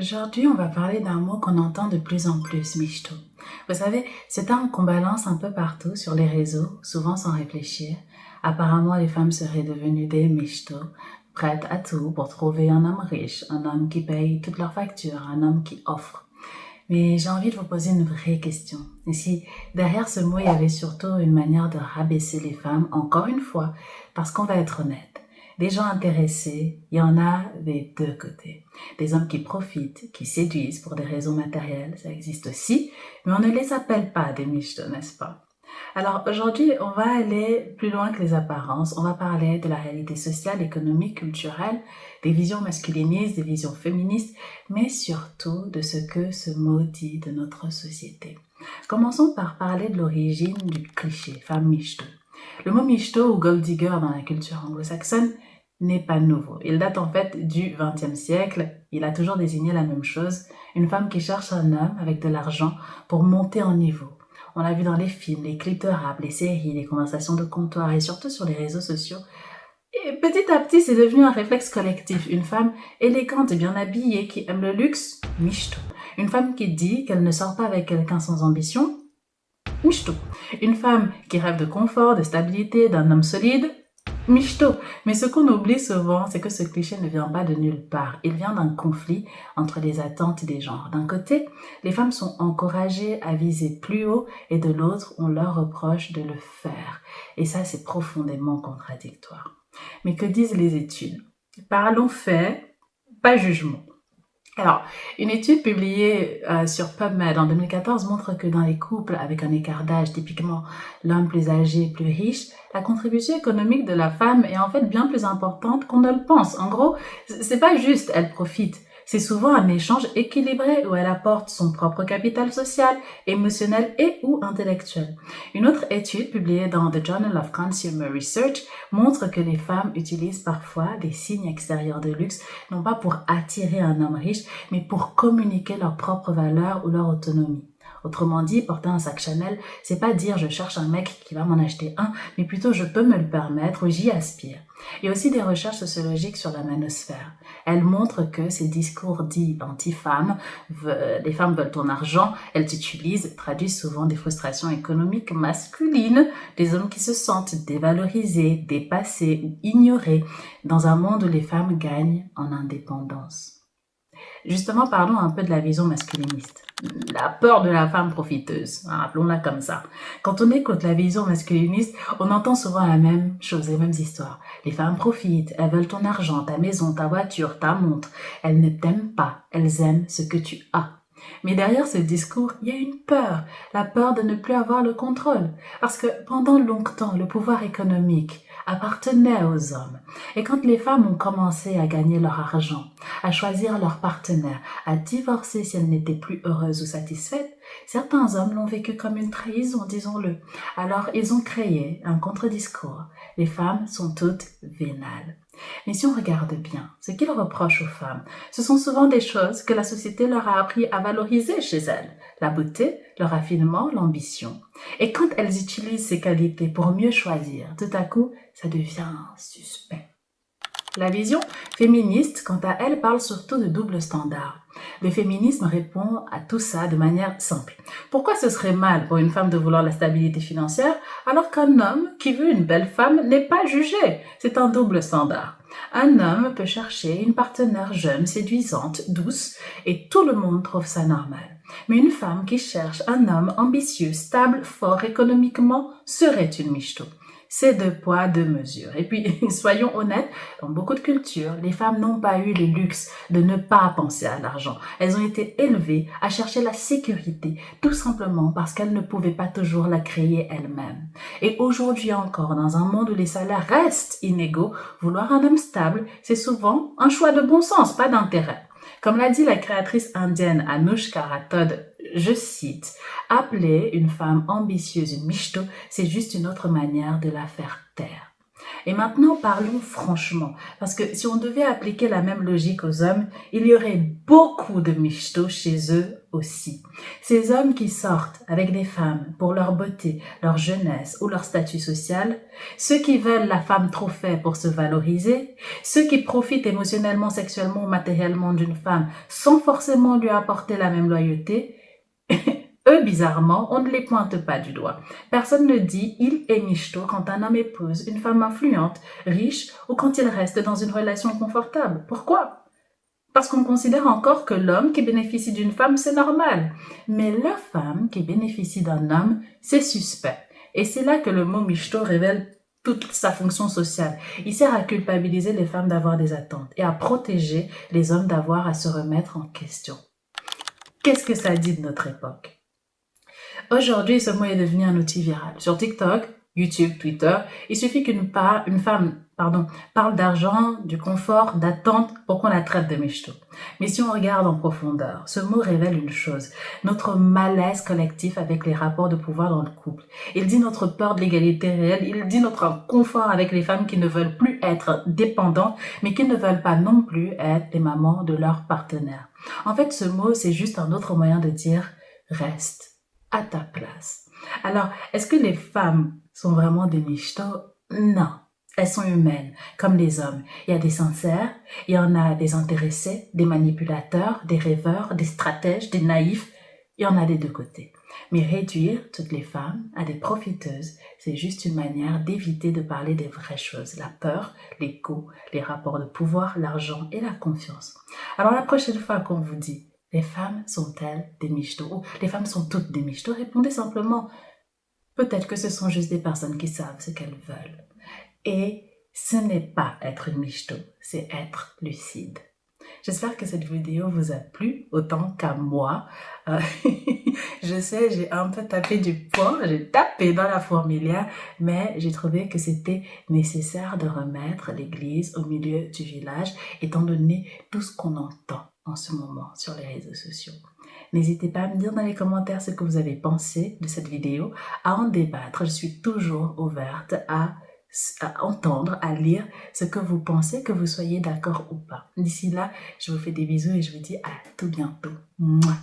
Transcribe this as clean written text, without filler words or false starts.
Aujourd'hui, on va parler d'un mot qu'on entend de plus en plus, michto. Vous savez, c'est un qu'on balance un peu partout sur les réseaux, souvent sans réfléchir. Apparemment, les femmes seraient devenues des michtos, prêtes à tout pour trouver un homme riche, un homme qui paye toutes leurs factures, un homme qui offre. Mais j'ai envie de vous poser une vraie question. Et si derrière ce mot, il y avait surtout une manière de rabaisser les femmes, encore une fois, parce qu'on va être honnête. Des gens intéressés, il y en a des deux côtés. Des hommes qui profitent, qui séduisent pour des raisons matérielles, ça existe aussi, mais on ne les appelle pas des michtos, n'est-ce pas? Alors aujourd'hui, on va aller plus loin que les apparences. On va parler de la réalité sociale, économique, culturelle, des visions masculinistes, des visions féministes, mais surtout de ce que ce mot dit de notre société. Commençons par parler de l'origine du cliché femme michto. Le mot michto ou gold digger dans la culture anglo-saxonne n'est pas nouveau. Il date en fait du XXe siècle. Il a toujours désigné la même chose, une femme qui cherche un homme avec de l'argent pour monter en niveau. On l'a vu dans les films, les clips de rap, les séries, les conversations de comptoir et surtout sur les réseaux sociaux. Et petit à petit, c'est devenu un réflexe collectif. Une femme élégante et bien habillée qui aime le luxe, michto. Une femme qui dit qu'elle ne sort pas avec quelqu'un sans ambition, michto. Une femme qui rêve de confort, de stabilité, d'un homme solide, michto. Mais ce qu'on oublie souvent, c'est que ce cliché ne vient pas de nulle part. Il vient d'un conflit entre les attentes des genres. D'un côté, les femmes sont encouragées à viser plus haut et de l'autre, on leur reproche de le faire. Et ça, c'est profondément contradictoire. Mais que disent les études? Parlons faits, pas jugement. Alors, une étude publiée sur PubMed en 2014 montre que dans les couples avec un écart d'âge, typiquement l'homme plus âgé, plus riche, la contribution économique de la femme est en fait bien plus importante qu'on ne le pense. En gros, c'est pas juste elle profite. C'est souvent un échange équilibré où elle apporte son propre capital social, émotionnel et ou intellectuel. Une autre étude publiée dans The Journal of Consumer Research montre que les femmes utilisent parfois des signes extérieurs de luxe, non pas pour attirer un homme riche, mais pour communiquer leurs propres valeurs ou leur autonomie. Autrement dit, porter un sac Chanel, c'est pas dire je cherche un mec qui va m'en acheter un, mais plutôt je peux me le permettre ou j'y aspire. Il y a aussi des recherches sociologiques sur la manosphère. Elles montrent que ces discours dits anti-femmes, les femmes veulent ton argent, elles t'utilisent, traduisent souvent des frustrations économiques masculines, des hommes qui se sentent dévalorisés, dépassés ou ignorés dans un monde où les femmes gagnent en indépendance. Justement, parlons un peu de la vision masculiniste. La peur de la femme profiteuse, appelons-la comme ça. Quand on écoute la vision masculiniste, on entend souvent la même chose, les mêmes histoires. Les femmes profitent, elles veulent ton argent, ta maison, ta voiture, ta montre. Elles ne t'aiment pas, elles aiment ce que tu as. Mais derrière ce discours, il y a une peur, la peur de ne plus avoir le contrôle. Parce que pendant longtemps, le pouvoir économique appartenait aux hommes. Et quand les femmes ont commencé à gagner leur argent, à choisir leur partenaire, à divorcer si elles n'étaient plus heureuses ou satisfaites, certains hommes l'ont vécu comme une trahison, disons-le. Alors ils ont créé un contre-discours. Les femmes sont toutes vénales. Mais si on regarde bien, ce qu'ils reprochent aux femmes, ce sont souvent des choses que la société leur a appris à valoriser chez elles. La beauté, le raffinement, l'ambition. Et quand elles utilisent ces qualités pour mieux choisir, tout à coup, ça devient suspect. La vision féministe, quant à elle, parle surtout de double standard. Le féminisme répond à tout ça de manière simple. Pourquoi ce serait mal pour une femme de vouloir la stabilité financière alors qu'un homme qui veut une belle femme n'est pas jugé? C'est un double standard. Un homme peut chercher une partenaire jeune, séduisante, douce, et tout le monde trouve ça normal. Mais une femme qui cherche un homme ambitieux, stable, fort économiquement serait une michto. C'est deux poids, deux mesures. Et puis, soyons honnêtes, dans beaucoup de cultures, les femmes n'ont pas eu le luxe de ne pas penser à l'argent. Elles ont été élevées à chercher la sécurité, tout simplement parce qu'elles ne pouvaient pas toujours la créer elles-mêmes. Et aujourd'hui encore, dans un monde où les salaires restent inégaux, vouloir un homme stable, c'est souvent un choix de bon sens, pas d'intérêt. Comme l'a dit la créatrice indienne Anushka Rathod, je cite, « Appeler une femme ambitieuse une michto, c'est juste une autre manière de la faire taire. » Et maintenant, parlons franchement, parce que si on devait appliquer la même logique aux hommes, il y aurait beaucoup de michtos chez eux aussi. Ces hommes qui sortent avec des femmes pour leur beauté, leur jeunesse ou leur statut social, ceux qui veulent la femme trophée pour se valoriser, ceux qui profitent émotionnellement, sexuellement ou matériellement d'une femme sans forcément lui apporter la même loyauté, eux, bizarrement, on ne les pointe pas du doigt. Personne ne dit il est michto quand un homme épouse une femme influente, riche ou quand il reste dans une relation confortable. Pourquoi? Parce qu'on considère encore que l'homme qui bénéficie d'une femme, c'est normal. Mais la femme qui bénéficie d'un homme, c'est suspect. Et c'est là que le mot michto révèle toute sa fonction sociale. Il sert à culpabiliser les femmes d'avoir des attentes et à protéger les hommes d'avoir à se remettre en question. Qu'est-ce que ça dit de notre époque? Aujourd'hui, ce mot est devenu un outil viral. Sur TikTok, YouTube, Twitter, il suffit qu'une femme parle d'argent, du confort, d'attente pour qu'on la traite de michto. Mais si on regarde en profondeur, ce mot révèle une chose, notre malaise collectif avec les rapports de pouvoir dans le couple. Il dit notre peur de l'égalité réelle, il dit notre inconfort avec les femmes qui ne veulent plus être dépendantes, mais qui ne veulent pas non plus être les mamans de leur partenaire. En fait, ce mot, c'est juste un autre moyen de dire « reste ». À ta place. Alors, est-ce que les femmes sont vraiment des michtos? Non. Elles sont humaines, comme les hommes. Il y a des sincères, il y en a des intéressés, des manipulateurs, des rêveurs, des stratèges, des naïfs. Il y en a des deux côtés. Mais réduire toutes les femmes à des profiteuses, c'est juste une manière d'éviter de parler des vraies choses. La peur, l'ego, les rapports de pouvoir, l'argent et la confiance. Alors la prochaine fois qu'on vous dit les femmes sont-elles des michtos? Ou les femmes sont toutes des michtos? Répondez simplement, peut-être que ce sont juste des personnes qui savent ce qu'elles veulent. Et ce n'est pas être une michto, c'est être lucide. J'espère que cette vidéo vous a plu autant qu'à moi. Je sais, j'ai un peu tapé du poing, j'ai tapé dans la fourmilière, mais j'ai trouvé que c'était nécessaire de remettre l'église au milieu du village, étant donné tout ce qu'on entend en ce moment sur les réseaux sociaux. N'hésitez pas à me dire dans les commentaires ce que vous avez pensé de cette vidéo, à en débattre. Je suis toujours ouverte à entendre, à lire ce que vous pensez, que vous soyez d'accord ou pas. D'ici là, je vous fais des bisous et je vous dis à tout bientôt. Mouah.